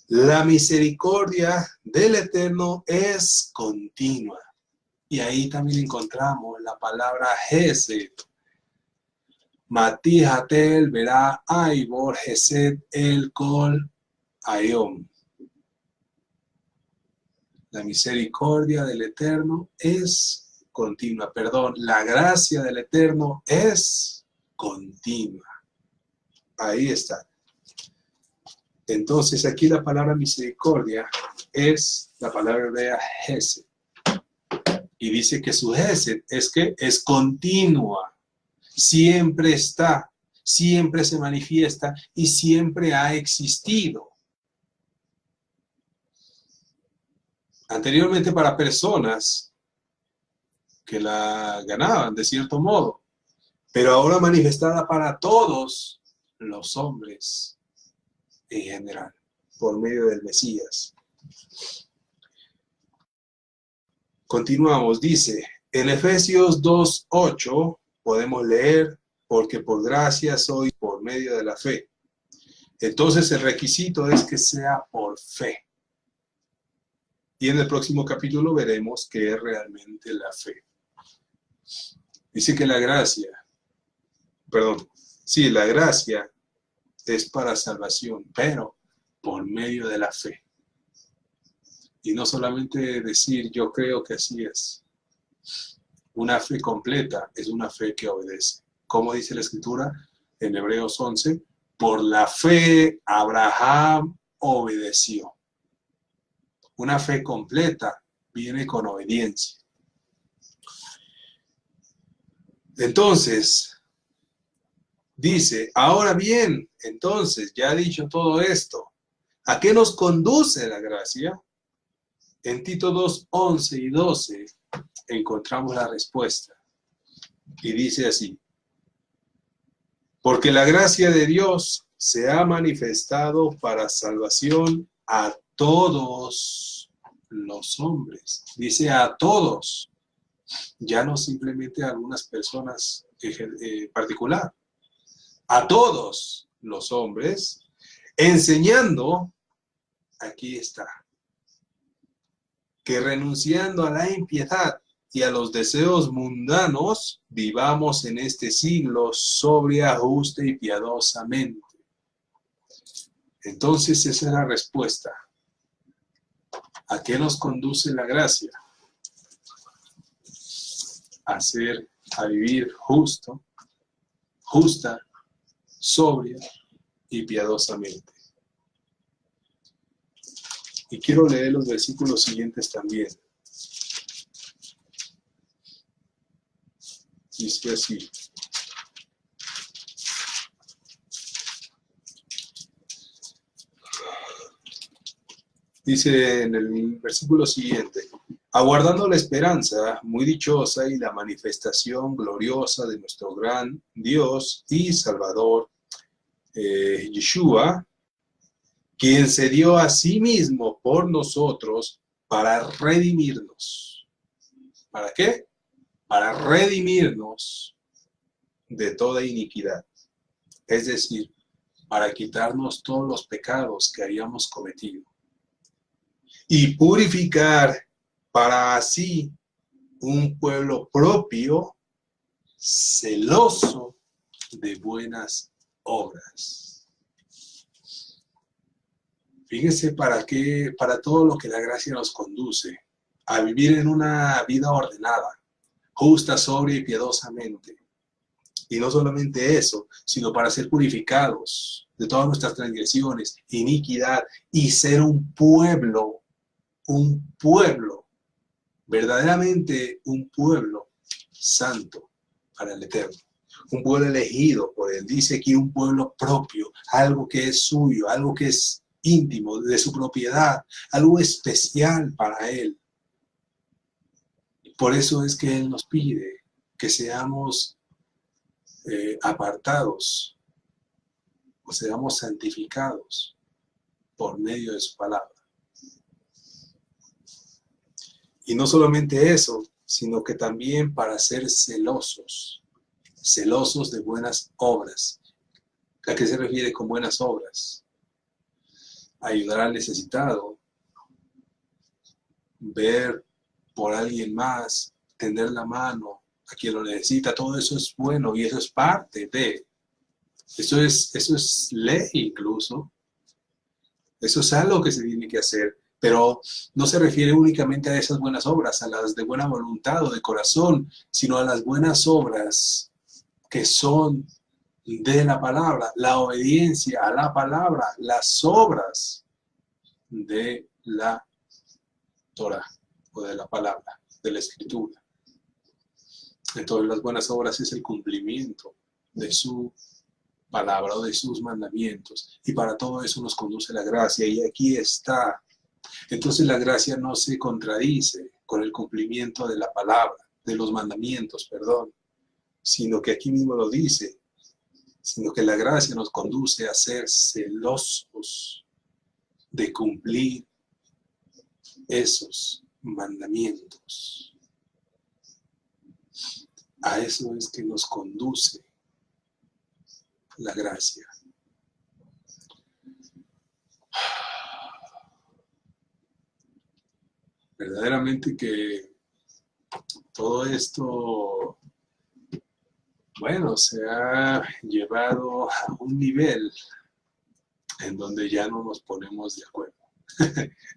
La misericordia del Eterno es continua. Y ahí también encontramos la palabra Hesed. Mati Hatel verá Aibor Hesed el Kol Ayom. La misericordia del Eterno es continua. Perdón, la gracia del Eterno es continua. Ahí está. Entonces aquí la palabra misericordia es la palabra hebrea hesed. Y dice que su hesed es que es continua. Siempre está, siempre se manifiesta y siempre ha existido. Anteriormente para personas que la ganaban de cierto modo, pero ahora manifestada para todos los hombres en general, por medio del Mesías. Continuamos, dice, en Efesios 2:8 podemos leer, porque por gracia sois por medio de la fe. Entonces el requisito es que sea por fe. Y en el próximo capítulo veremos qué es realmente la fe. Dice que la gracia es para salvación, pero por medio de la fe. Y no solamente decir, yo creo que así es. Una fe completa es una fe que obedece. Como dice la Escritura en Hebreos 11, por la fe Abraham obedeció. Una fe completa viene con obediencia. Entonces, dice, ahora bien, entonces, ya dicho todo esto, ¿a qué nos conduce la gracia? En Tito 2:11 y 12 encontramos la respuesta. Y dice así, porque la gracia de Dios se ha manifestado para salvación a todos los hombres. Dice a todos, ya no simplemente a algunas personas particular. A todos los hombres, enseñando, aquí está, que renunciando a la impiedad y a los deseos mundanos, vivamos en este siglo sobria, justa y piadosamente. Entonces esa es la respuesta. ¿A qué nos conduce la gracia? A vivir justo, justa, sobria y piadosamente. Y quiero leer los versículos siguientes también. Dice así. Dice en el versículo siguiente, aguardando la esperanza muy dichosa y la manifestación gloriosa de nuestro gran Dios y Salvador, Yeshua, quien se dio a sí mismo por nosotros para redimirnos. ¿Para qué? Para redimirnos de toda iniquidad. Es decir, para quitarnos todos los pecados que habíamos cometido. Y purificar para así un pueblo propio, celoso de buenas obras. Fíjense para todo lo que la gracia nos conduce, a vivir en una vida ordenada, justa, sobria y piadosamente. Y no solamente eso, sino para ser purificados de todas nuestras transgresiones, iniquidad, y ser un pueblo, verdaderamente un pueblo santo para el Eterno. Un pueblo elegido por Él. Dice aquí un pueblo propio, algo que es suyo, algo que es íntimo, de su propiedad, algo especial para Él. Por eso es que Él nos pide que seamos apartados o seamos santificados por medio de su palabra. Y no solamente eso, sino que también para ser celosos de buenas obras. ¿A qué se refiere con buenas obras? Ayudar al necesitado, ver por alguien más, tender la mano a quien lo necesita, todo eso es bueno y eso es parte de, eso es ley incluso, eso es algo que se tiene que hacer, pero no se refiere únicamente a esas buenas obras, a las de buena voluntad o de corazón, sino a las buenas obras que son de la palabra, la obediencia a la palabra, las obras de la Torah o de la palabra, de la escritura. Entonces las buenas obras es el cumplimiento de su palabra o de sus mandamientos. Y para todo eso nos conduce la gracia. Y aquí está. Entonces la gracia no se contradice con el cumplimiento de la palabra, de los mandamientos, perdón, sino que aquí mismo lo dice, sino que la gracia nos conduce a ser celosos de cumplir esos mandamientos. A eso es que nos conduce la gracia. Verdaderamente que todo esto, bueno, se ha llevado a un nivel en donde ya no nos ponemos de acuerdo.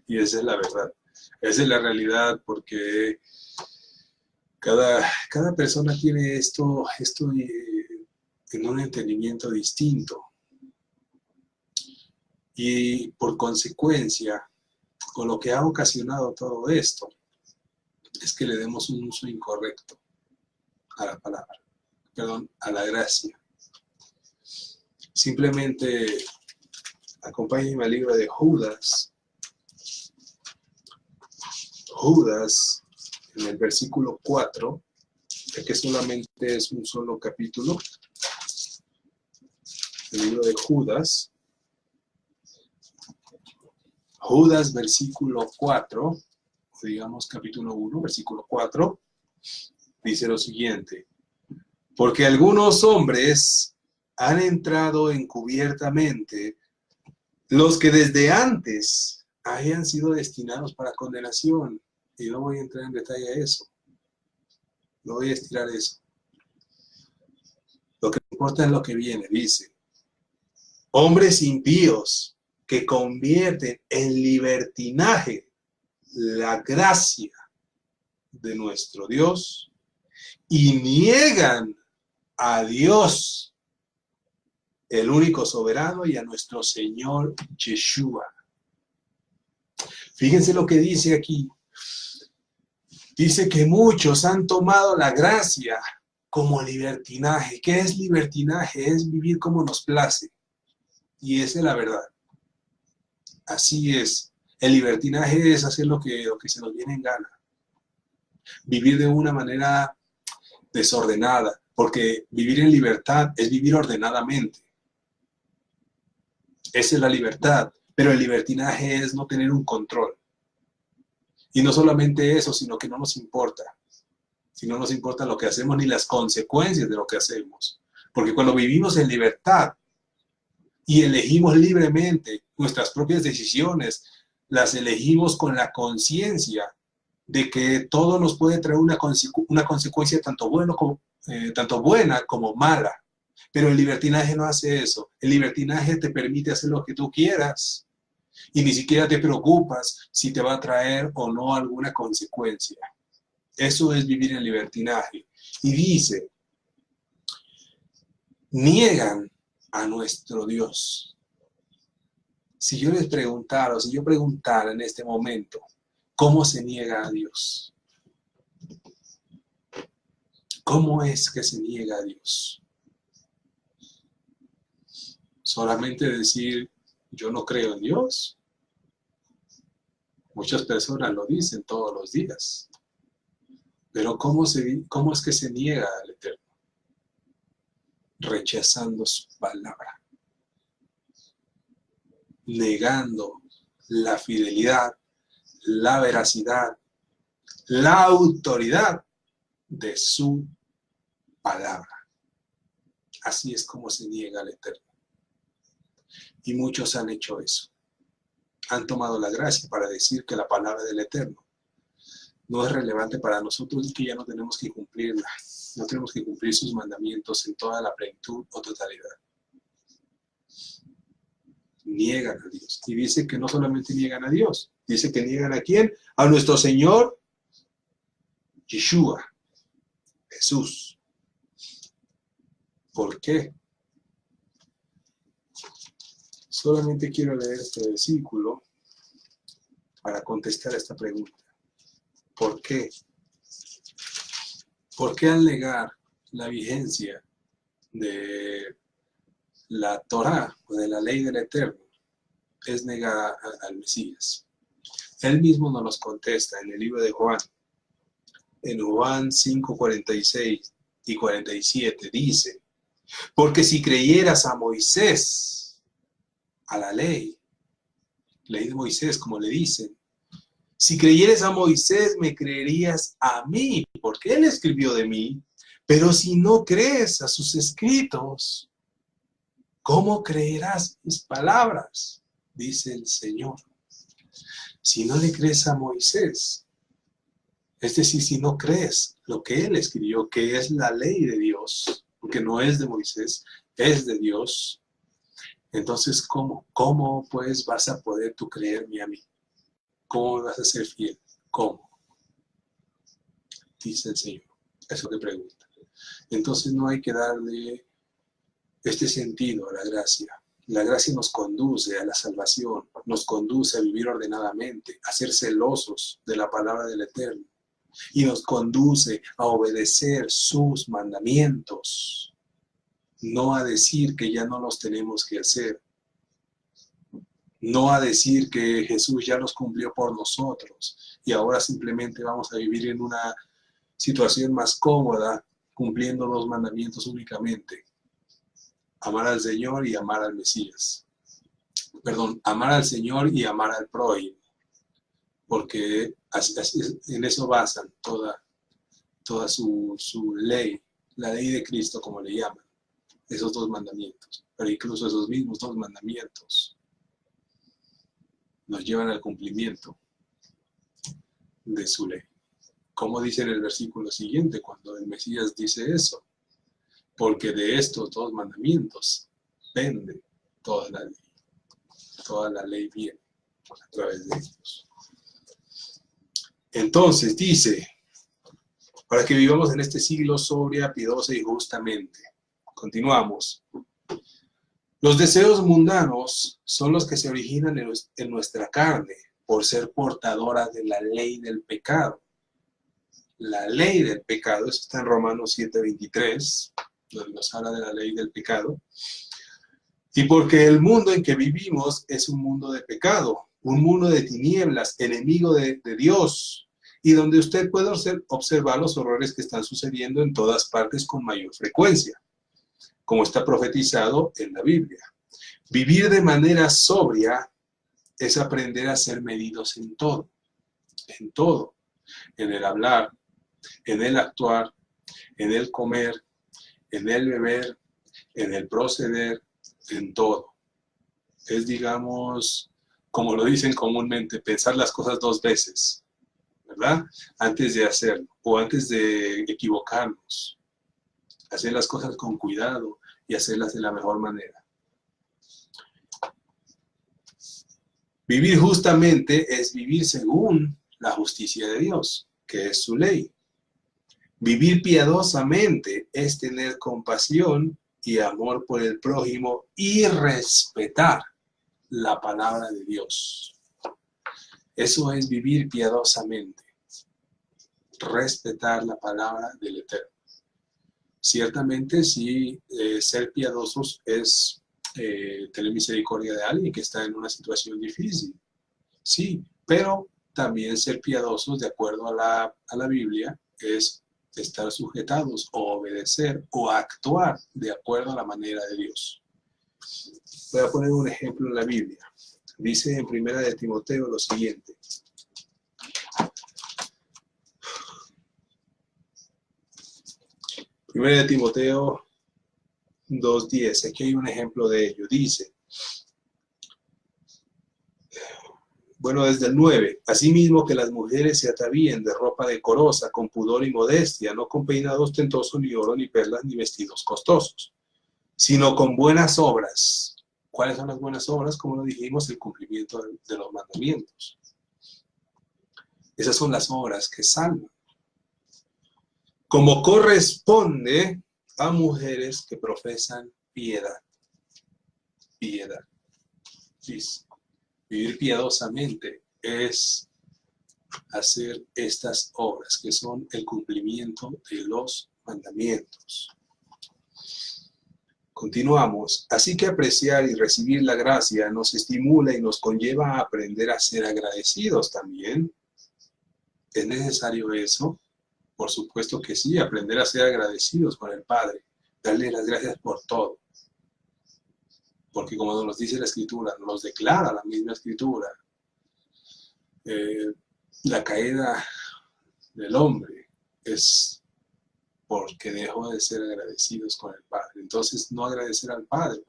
Y esa es la verdad. Esa es la realidad, porque cada persona tiene esto en un entendimiento distinto. Y por consecuencia, con lo que ha ocasionado todo esto, es que le demos un uso incorrecto a la palabra, perdón, a la gracia. Simplemente acompáñenme al libro de Judas. Judas, en el versículo 4, ya que solamente es un solo capítulo, el libro de Judas. Judas, versículo 4, o digamos capítulo 1, versículo 4, dice lo siguiente: porque algunos hombres han entrado encubiertamente, los que desde antes hayan sido destinados para condenación. Y no voy a entrar en detalle a eso. No voy a estirar eso. Lo que importa es lo que viene, dice: hombres impíos que convierten en libertinaje la gracia de nuestro Dios y niegan a Dios, el único soberano, y a nuestro Señor Yeshua. Fíjense lo que dice aquí. Dice que muchos han tomado la gracia como libertinaje. ¿Qué es libertinaje? Es vivir como nos place. Y esa es la verdad. Así es. El libertinaje es hacer lo que se nos viene en gana. Vivir de una manera desordenada, porque vivir en libertad es vivir ordenadamente. Esa es la libertad, pero el libertinaje es no tener un control. Y no solamente eso, sino que no nos importa. Si no nos importa lo que hacemos ni las consecuencias de lo que hacemos. Porque cuando vivimos en libertad y elegimos libremente nuestras propias decisiones, las elegimos con la conciencia de que todo nos puede traer una consecuencia tanto buena como mala. Pero el libertinaje no hace eso. El libertinaje te permite hacer lo que tú quieras y ni siquiera te preocupas si te va a traer o no alguna consecuencia. Eso es vivir en libertinaje. Y dice: niegan a nuestro Dios. Si yo les preguntara, o si yo preguntara en este momento, ¿cómo se niega a Dios? ¿Cómo es que se niega a Dios? Solamente decir, yo no creo en Dios. Muchas personas lo dicen todos los días. Pero ¿cómo es que se niega al Eterno? Rechazando su palabra. Negando la fidelidad, la veracidad, la autoridad de su palabra. Así es como se niega al Eterno. Y muchos han hecho eso. Han tomado la gracia para decir que la palabra del Eterno no es relevante para nosotros y que ya no tenemos que cumplirla. No tenemos que cumplir sus mandamientos en toda la plenitud o totalidad. Niegan a Dios. Y dice que no solamente niegan a Dios, dice que niegan ¿a quién? A nuestro Señor Yeshua, Jesús. ¿Por qué? Solamente quiero leer este versículo para contestar esta pregunta. ¿Por qué? ¿Por qué al negar la vigencia de la Torá o de la ley del Eterno es negar al Mesías? Él mismo nos los contesta en el libro de Juan. En Juan 5, 46 y 47 dice: porque si creyeras a Moisés, a la ley de Moisés, como le dicen, si creyeres a Moisés, me creerías a mí, porque él escribió de mí. Pero si no crees a sus escritos, ¿cómo creerás mis palabras? Dice el Señor. Si no le crees a Moisés, es decir, si no crees lo que él escribió, que es la ley de Dios, porque no es de Moisés, es de Dios, entonces, ¿cómo pues vas a poder tú creerme a mí? ¿Cómo vas a ser fiel? ¿Cómo? Dice el Señor. Eso te pregunta. Entonces no hay que darle este sentido a la gracia. La gracia nos conduce a la salvación, nos conduce a vivir ordenadamente, a ser celosos de la palabra del Eterno, y nos conduce a obedecer sus mandamientos, no a decir que ya no los tenemos que hacer, no a decir que Jesús ya los cumplió por nosotros y ahora simplemente vamos a vivir en una situación más cómoda cumpliendo los mandamientos únicamente. Amar al Señor y amar al Mesías. Perdón, amar al Señor y amar al prójimo, porque en eso basan toda su ley, la ley de Cristo, como le llaman, esos dos mandamientos. Pero incluso esos mismos dos mandamientos nos llevan al cumplimiento de su ley. Como dice en el versículo siguiente, cuando el Mesías dice eso: porque de estos dos mandamientos pende toda la ley. Toda la ley viene a través de ellos. Entonces dice: para que vivamos en este siglo sobria, piadosa y justamente. Continuamos. Los deseos mundanos son los que se originan en nuestra carne por ser portadoras de la ley del pecado. La ley del pecado, eso está en Romanos 7:23, donde nos habla de la ley del pecado. Y porque el mundo en que vivimos es un mundo de pecado, un mundo de tinieblas, enemigo de Dios, y donde usted puede observar los horrores que están sucediendo en todas partes con mayor frecuencia, como está profetizado en la Biblia. Vivir de manera sobria es aprender a ser medidos en todo, en el hablar, en el actuar, en el comer, en el beber, en el proceder, en todo. Es, digamos, como lo dicen comúnmente, pensar las cosas dos veces, ¿verdad? Antes de hacerlo o antes de equivocarnos. Hacer las cosas con cuidado y hacerlas de la mejor manera. Vivir justamente es vivir según la justicia de Dios, que es su ley. Vivir piadosamente es tener compasión y amor por el prójimo y respetar la palabra de Dios. Eso es vivir piadosamente. Respetar la palabra del Eterno. Ciertamente, sí, ser piadosos es tener misericordia de alguien que está en una situación difícil. Sí, pero también ser piadosos, de acuerdo a la Biblia, es estar sujetados o obedecer o actuar de acuerdo a la manera de Dios. Voy a poner un ejemplo en la Biblia. Dice en 1 de Timoteo lo siguiente. Primera de Timoteo 2:10, aquí hay un ejemplo de ello. Dice, bueno, desde el 9, asimismo que las mujeres se atavíen de ropa decorosa, con pudor y modestia, no con peinado ostentoso, ni oro, ni perlas, ni vestidos costosos, sino con buenas obras. ¿Cuáles son las buenas obras? Como lo dijimos, el cumplimiento de los mandamientos. Esas son las obras que salvan. Como corresponde a mujeres que profesan piedad. Piedad. Dice, vivir piadosamente es hacer estas obras, que son el cumplimiento de los mandamientos. Continuamos. Así que apreciar y recibir la gracia nos estimula y nos conlleva a aprender a ser agradecidos también. ¿Es necesario eso? Por supuesto que sí, aprender a ser agradecidos con el Padre, darle las gracias por todo. Porque como nos dice la Escritura, nos declara la misma Escritura, la caída del hombre es porque dejó de ser agradecidos con el Padre. Entonces, no agradecer al Padre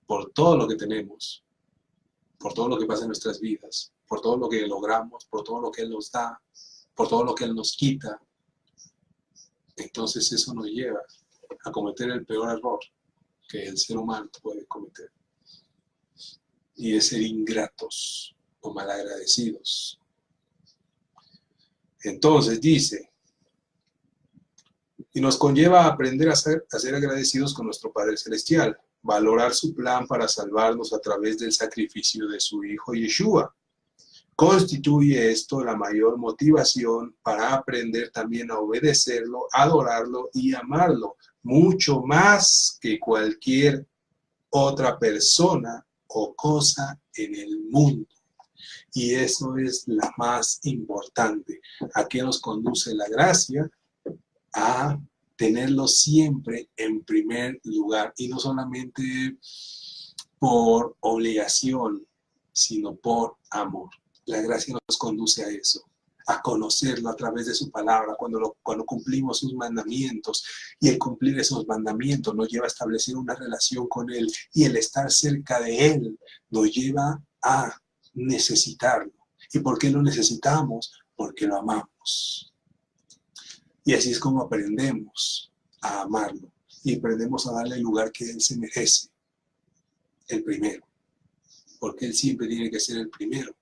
por todo lo que tenemos, por todo lo que pasa en nuestras vidas, por todo lo que logramos, por todo lo que Él nos da, por todo lo que Él nos quita. Entonces eso nos lleva a cometer el peor error que el ser humano puede cometer. Y es ser ingratos o malagradecidos. Entonces dice, y nos conlleva a aprender a ser agradecidos con nuestro Padre Celestial, valorar su plan para salvarnos a través del sacrificio de su Hijo Yeshua. Constituye esto la mayor motivación para aprender también a obedecerlo, adorarlo y amarlo, mucho más que cualquier otra persona o cosa en el mundo. Y eso es la más importante. ¿A qué nos conduce la gracia? A tenerlo siempre en primer lugar, y no solamente por obligación, sino por amor. La gracia nos conduce a eso, a conocerlo a través de su palabra, cuando cumplimos sus mandamientos, y el cumplir esos mandamientos nos lleva a establecer una relación con Él, y el estar cerca de Él nos lleva a necesitarlo. ¿Y por qué lo necesitamos? Porque lo amamos. Y así es como aprendemos a amarlo, y aprendemos a darle el lugar que Él se merece, el primero, porque Él siempre tiene que ser el primero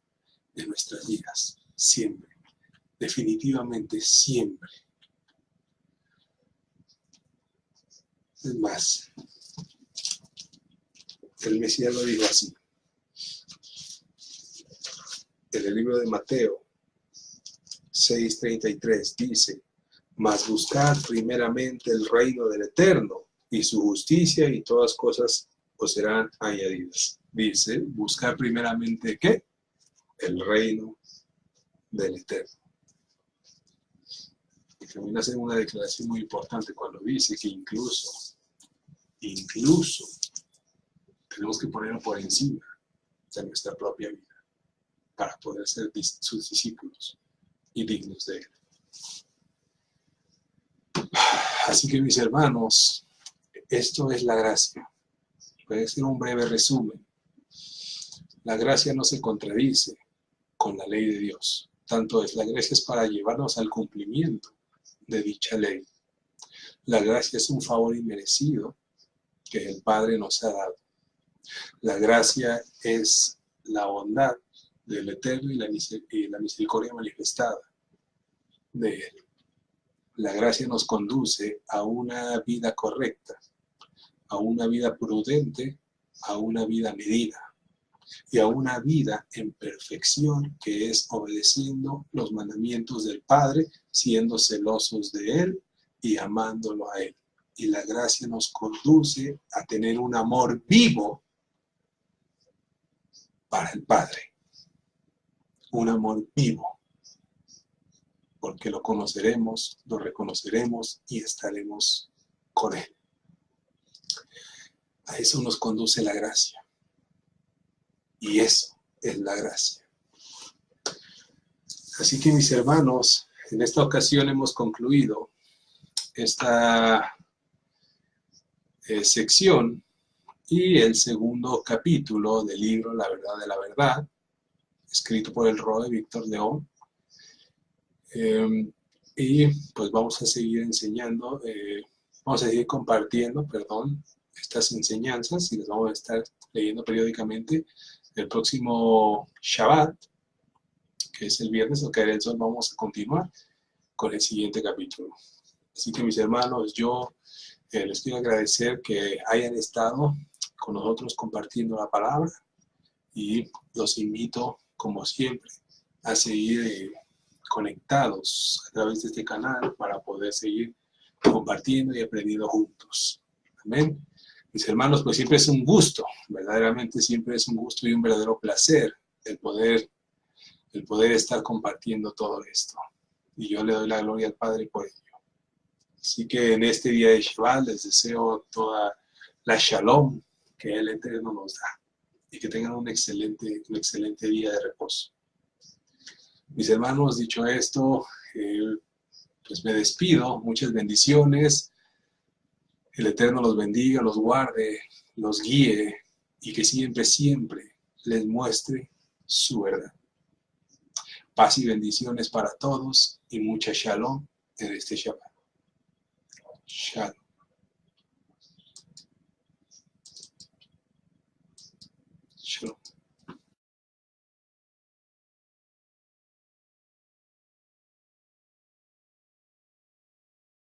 de nuestras vidas, siempre, definitivamente siempre. Es más, el Mesías lo dijo así, en el libro de Mateo 6:33 dice, mas buscad primeramente el reino del Eterno y su justicia, y todas cosas os serán añadidas. Dice, buscar primeramente ¿qué? El reino del Eterno. Y también hace una declaración muy importante cuando dice que incluso tenemos que ponerlo por encima de nuestra propia vida para poder ser sus discípulos y dignos de Él. Así que mis hermanos, esto es la gracia. Puede ser un breve resumen. La gracia no se contradice con la ley de Dios. Tanto es, la gracia es para llevarnos al cumplimiento de dicha ley. La gracia es un favor inmerecido que el Padre nos ha dado. La gracia es la bondad del Eterno y la misericordia manifestada de Él. La gracia nos conduce a una vida correcta, a una vida prudente, a una vida medida y a una vida en perfección, que es obedeciendo los mandamientos del Padre, siendo celosos de Él y amándolo a Él. Y la gracia nos conduce a tener un amor vivo para el Padre. Un amor vivo, porque lo conoceremos, lo reconoceremos y estaremos con Él. A eso nos conduce la gracia. Y eso es la gracia. Así que mis hermanos, en esta ocasión hemos concluido esta sección y el segundo capítulo del libro La Verdad de la Verdad, escrito por el Roe Víctor León. Y pues vamos a seguir enseñando, vamos a seguir compartiendo, estas enseñanzas, y las vamos a estar leyendo periódicamente. El próximo Shabbat, que es el viernes, al caer el sol, vamos a continuar con el siguiente capítulo. Así que mis hermanos, yo les quiero agradecer que hayan estado con nosotros compartiendo la palabra. Y los invito, como siempre, a seguir conectados a través de este canal para poder seguir compartiendo y aprendiendo juntos. Amén. Mis hermanos, pues siempre es un gusto, verdaderamente siempre es un gusto y un verdadero placer el poder estar compartiendo todo esto. Y yo le doy la gloria al Padre por ello. Así que en este día de Shabbat les deseo toda la shalom que el Eterno nos da y que tengan un excelente día de reposo. Mis hermanos, dicho esto, pues me despido. Muchas bendiciones. El Eterno los bendiga, los guarde, los guíe y que siempre, siempre les muestre su verdad. Paz y bendiciones para todos y mucha shalom en este Shabbat. Shalom.